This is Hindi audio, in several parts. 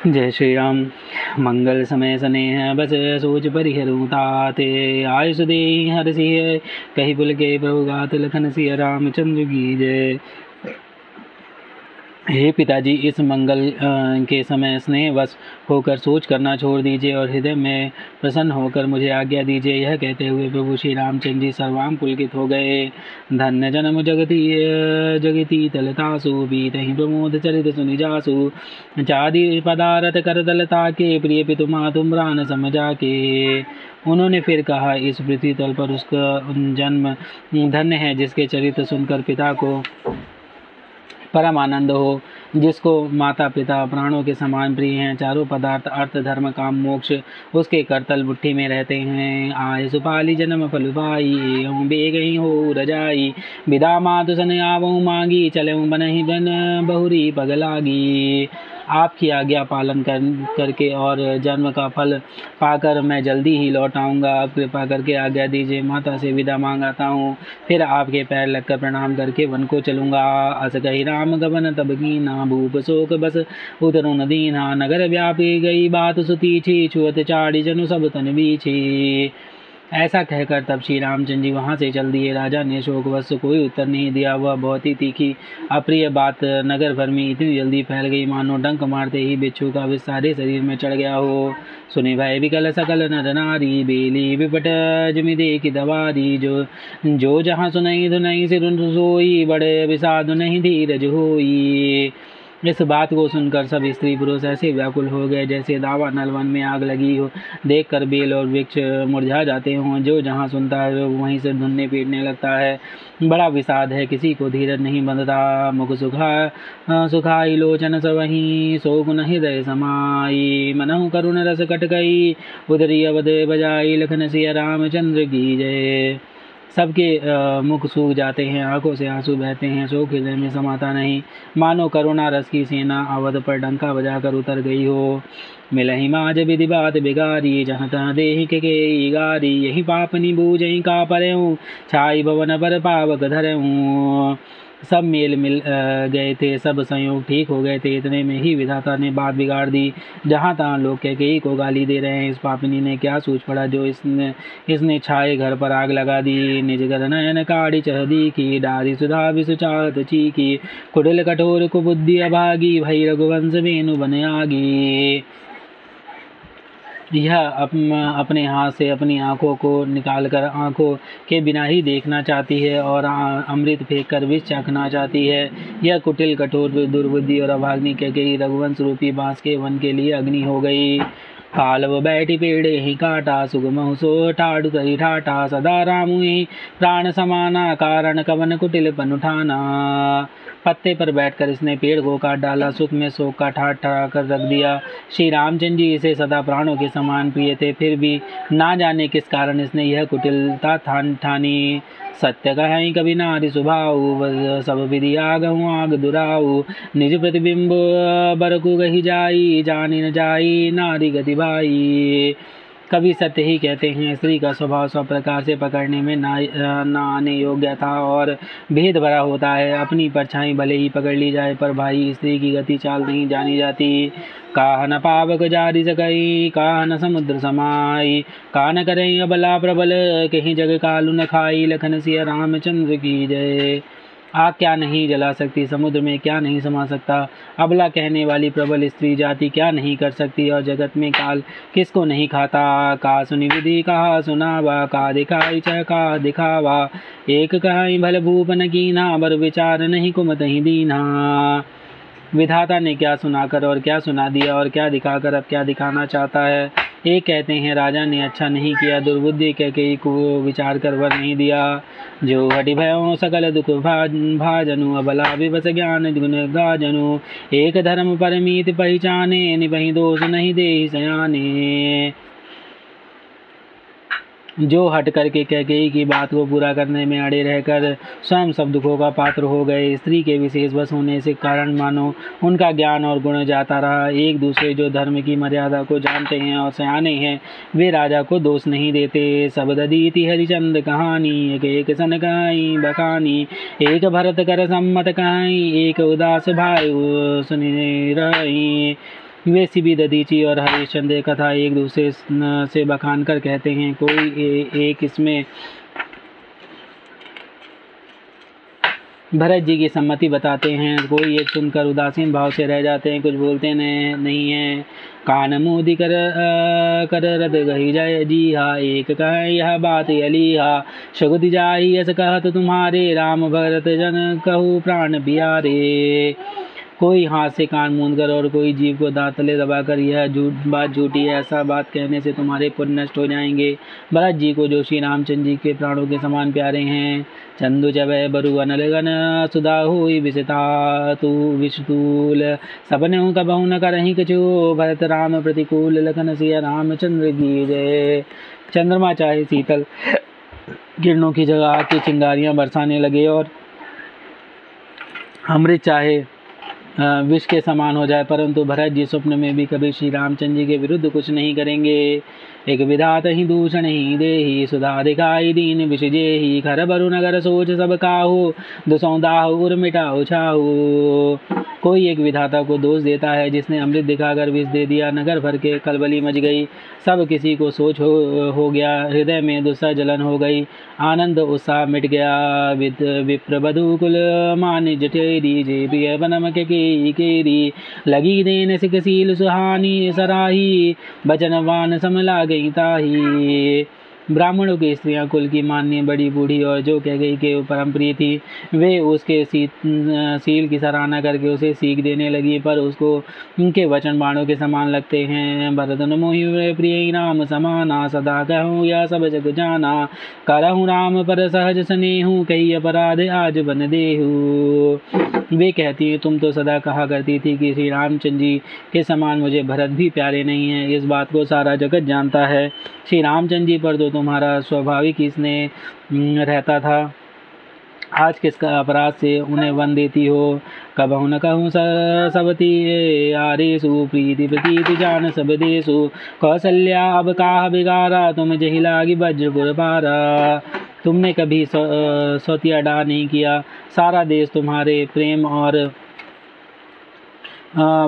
जय श्री राम। मंगल समय स्नेह बस सोच परिहरऊँ ताते, आयुष देहि हर सिय कही पुल के प्रभु गात, लखन सिय रामचंद्र की जय। हे पिताजी, इस मंगल के समय स्नेहवश होकर सोच करना छोड़ दीजिए और हृदय में प्रसन्न होकर मुझे आज्ञा दीजिए। यह कहते हुए प्रभु श्री रामचंद्र जी सर्वांग पुलकित हो गए। धन्य जन्म जगती तलतासु, बीतहि प्रमोद चरित सुनि जासु, चादि पदारथ कर तलता के, प्रिय पितु मातु प्राण समझा के। उन्होंने फिर कहा, इस पृथ्वी तल पर उसका जन्म धन्य है जिसके चरित्र सुनकर पिता को परम आनंद हो, जिसको माता पिता प्राणों के समान प्रिय हैं। चारों पदार्थ अर्थ धर्म काम मोक्ष उसके करतल मुट्ठी में रहते हैं। आय सुपाली जन्म फल पाई, एवं बेगही हो रजाई, विदा मातु सन आवऊँ मांगी, चलऊँ बनहि बन बहुरी पगलागी। आपकी आज्ञा पालन करके और जन्म का फल पाकर मैं जल्दी ही लौट आऊँगा। आप कृपा करके आज्ञा दीजिए, माता से विदा मांगाता हूँ, फिर आपके पैर लगकर प्रणाम करके वन को चलूँगा। अस कही राम गवन तब कीना, भूप शोक बस उतरु न दीना, नगर व्यापी गई बात सुतीछी, छुअत चाड़ी जनु सब तन बीछी। ऐसा कहकर तब श्री रामचंद्र जी वहाँ से चल दिए। राजा ने शोकवश कोई उत्तर नहीं दिया। वह बहुत ही तीखी अप्रिय बात नगर भर में इतनी जल्दी फैल गई मानो डंक मारते ही बिच्छू का विष सारे शरीर में चढ़ गया हो। सुने भय विकल सकल नर नारी, बेली विपट जमि देखी दवारी, जो जहाँ सुनई धुनई सिर सोई, बड़े विषाद नहीं धीरज होई। इस बात को सुनकर सब स्त्री पुरुष ऐसे व्याकुल हो गए जैसे दावा नलवन में आग लगी हो। देखकर बेल और वृक्ष मुरझा जाते हों। जो जहाँ सुनता है वो वहीं से धुनने पीटने लगता है। बड़ा विषाद है, किसी को धीरज नहीं बंधता। मुख सुखाई लोचन सवही, शोक न हृदय समाई, मनहु करुण रस कट गई, उदरी अवध बजाई, लखन सिया रामचंद्र की जय। सबके मुख सूख जाते हैं, आंखों से आंसू बहते हैं, शोक हृदय में समाता नहीं, मानो करुणा रस की सेना अवध पर डंका बजाकर उतर गई हो। मिलहि माज विधि बात बिगारी, जहाँ तहाँ देहि के गारी, यही पापनी बूझहि का परऊँ, छाई भवन पर पावक धरऊँ। सब मेल मिल गए थे, सब संयोग ठीक हो गए थे, इतने में ही विधाता ने बात बिगाड़ दी। जहाँ तहाँ लोग कैकेयी को गाली दे रहे हैं। इस पापिनी ने क्या सोच पड़ा जो इसने छाए घर पर आग लगा दी। निज घर नयन काढ़ी चह दी की, डारी सुधा विसुचात चीकी, कुटिल कठोर कुबुद्धि अभागी, भई रघुवंश वेणु बन आगी। यह अपने हाथ से अपनी आँखों को निकालकर आँखों के बिना ही देखना चाहती है और अमृत फेंक कर विष चाखना चाहती है। यह कुटिल कठोर दुर्बुद्धि और अभाग्नि कैकेयी रघुवंश रूपी बांस के वन के लिए अग्नि हो गई। कालव बैठी पेड़े ही काटा, सुगम सो ठाडु तरी ठाटा, सदा रामु ही प्राण समाना, कारण कवन कुटिल पन उठाना। पत्ते पर बैठकर इसने पेड़ को काट डाला, सुख में शोक का ठाट ठहरा कर रख दिया। श्री रामचंद्र जी इसे सदा प्राणों के समान प्रिय थे, फिर भी ना जाने किस कारण इसने यह कुटिलता ठानी। सत्य कहीं कभी नारी सुभाऊ, सब विधि आगहूँ आग दुराऊ, निज प्रतिबिंब बरकु गही जाई, जानी न जाई नारी गति भाई। कभी सत्य ही कहते हैं। स्त्री का स्वभाव सब प्रकार से पकड़ने में ना आने योग्य था और भेद भरा होता है। अपनी परछाई भले ही पकड़ ली जाए पर भाई स्त्री की गति चाल नहीं जानी जाती। काहन पावक जारी सकई, काहन समुद्र समाई, कान करें अबला प्रबल, कहीं जग कालु न खाई, लखन सिया रामचंद्र की जय। आग क्या नहीं जला सकती, समुद्र में क्या नहीं समा सकता, अबला कहने वाली प्रबल स्त्री जाति क्या नहीं कर सकती, और जगत में काल किसको नहीं खाता। का सुनि विधि कहा सुनावा, का दिखाई चह का दिखावा, एक कहाई भल भूप न कीना, बर विचार नहीं कुमत ही दीना। विधाता ने क्या सुनाकर और क्या सुना दिया और क्या दिखाकर अब क्या दिखाना चाहता है। एक कहते हैं राजा ने अच्छा नहीं किया, दुर्बुद्धि कैकेयी को विचार कर वर नहीं दिया। जो हटि भयों सकल दुख भाजनु, अबला विवश ज्ञान गुण गाजनु, एक धर्म परमीत पहचाने, निभहि दोष नहीं देहि सयाने। जो हट करके कैकेयी की बात को पूरा करने में अड़े रहकर स्वयं सब दुखों का पात्र हो गए। स्त्री के विशेष बस होने से कारण मानो उनका ज्ञान और गुण जाता रहा। एक दूसरे जो धर्म की मर्यादा को जानते हैं और सयाने हैं वे राजा को दोष नहीं देते। सब ददीति हरिचंद कहानी, एक एक सन कहाई बखानी, एक भरत कर सम्मत कहाई, एक उदास भाई सुनि रही। वे शिबी दधीची और हरिश्चंद्र कथा एक दूसरे से बखान कर कहते हैं। कोई एक इसमें भरत जी की सम्मति बताते हैं, कोई एक सुनकर उदासीन भाव से रह जाते हैं, कुछ बोलते नहीं हैं। कान मोदी कर रत गही जय जी हा, एक कह यह बात यलीहा, सगुति जाही यस कहत तुम्हारे, राम भरत जन कहू प्राण बिहारे। कोई हाथ से कान मूंद कर और कोई जीव को दांत तले दबाकर यह बात झूठी है, ऐसा बात कहने से तुम्हारे पुण्य नष्ट हो जाएंगे। भरत जी को जो श्री रामचंद्र जी के प्राणों के समान प्यारे हैं। चंदु जबै बरु अनलगन, सुधा हुई विषता तू विषतूल, सपने कबहु न करहि कछु, भरत राम प्रतिकूल, लखन सिया रामचंद्र की जय। चंद्रमा चाहे शीतल किरणों की जगह आग की चिंगारियां बरसाने लगे और अमृत चाहे विष के समान हो जाए, परंतु भरत जी स्वप्न में भी कभी श्री रामचंद्र जी के विरुद्ध कुछ नहीं करेंगे। एक विधात ही दूषण ही देही, सुधा दिखाई दीन विष जेही, खर बरु नगर सोच सब काहू, दुसौदाहु उर मिटाओ छाहू। कोई एक विधाता को दोष देता है, जिसने अमृत दिखाकर विष दे दिया, नगर भर के कलबली मच गई, सब किसी को सोच हो गया, हृदय में दुस्सा जलन हो गई, आनंद उत्साह मिट गया। विप्र बधु कुल मान जठेरी, जे प्रिय बनम के केरी, लगी देन सिकसील सुहानी, सराही बचनवान समला गई ताही। ब्राह्मणों की स्त्रियां कुल की माननी बड़ी बूढ़ी और जो कह गई कि वो परम प्रिय थी, वे उसके सील की सराहना करके उसे सीख देने लगी, पर उसको उनके वचन बाणों के समान लगते हैं। भरतन मोहि प्रिय राम समाना, सदा कहूँ या सब जग जाना, करहूँ राम पर सहज स्नेहू, कई अपराध आज बन देहू। वे कहती हैं, तुम तो सदा कहा करती थी कि श्री रामचंद्र जी के समान मुझे भरत भी प्यारे नहीं हैं। इस बात को सारा जगत जानता है। श्री रामचंद्र जी पर तो तुम्हारा स्वाभाविक ही स्नेह रहता था, आज किसका अपराध से उन्हें वन देती हो। कबहु न कहूँ सबती आरेसु, प्रीति प्रतीति जान सब देसु, कौशल्या अब काह बिगारा, तुम जही लागी वज्रपुर पारा। तुमने कभी सौतिया डा नहीं किया, सारा देश तुम्हारे प्रेम और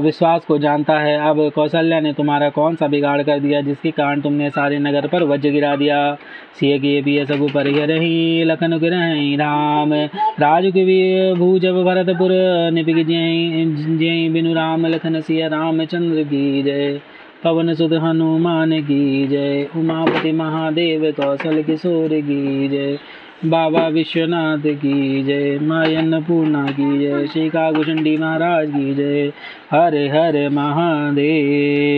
विश्वास को जानता है। अब कौशल्या ने तुम्हारा कौन सा बिगाड़ कर दिया, जिसके कारण तुमने सारे नगर पर वज्र गिरा दिया। सिय किए पिय सगु पर रही, लखन गिरहि राम, राज के भूजब भरतपुर, निपिक जय बिनु राम, लखन सिया रामचंद्र की जय। पवन सुत हनुमान की जय, उमापति महादेव कौशल किशोर की जय, बाबा विश्वनाथ की जय, माँ अन्नपूर्णा की जय, श्री काकुचंडी महाराज की जय। हरे हरे महादेव।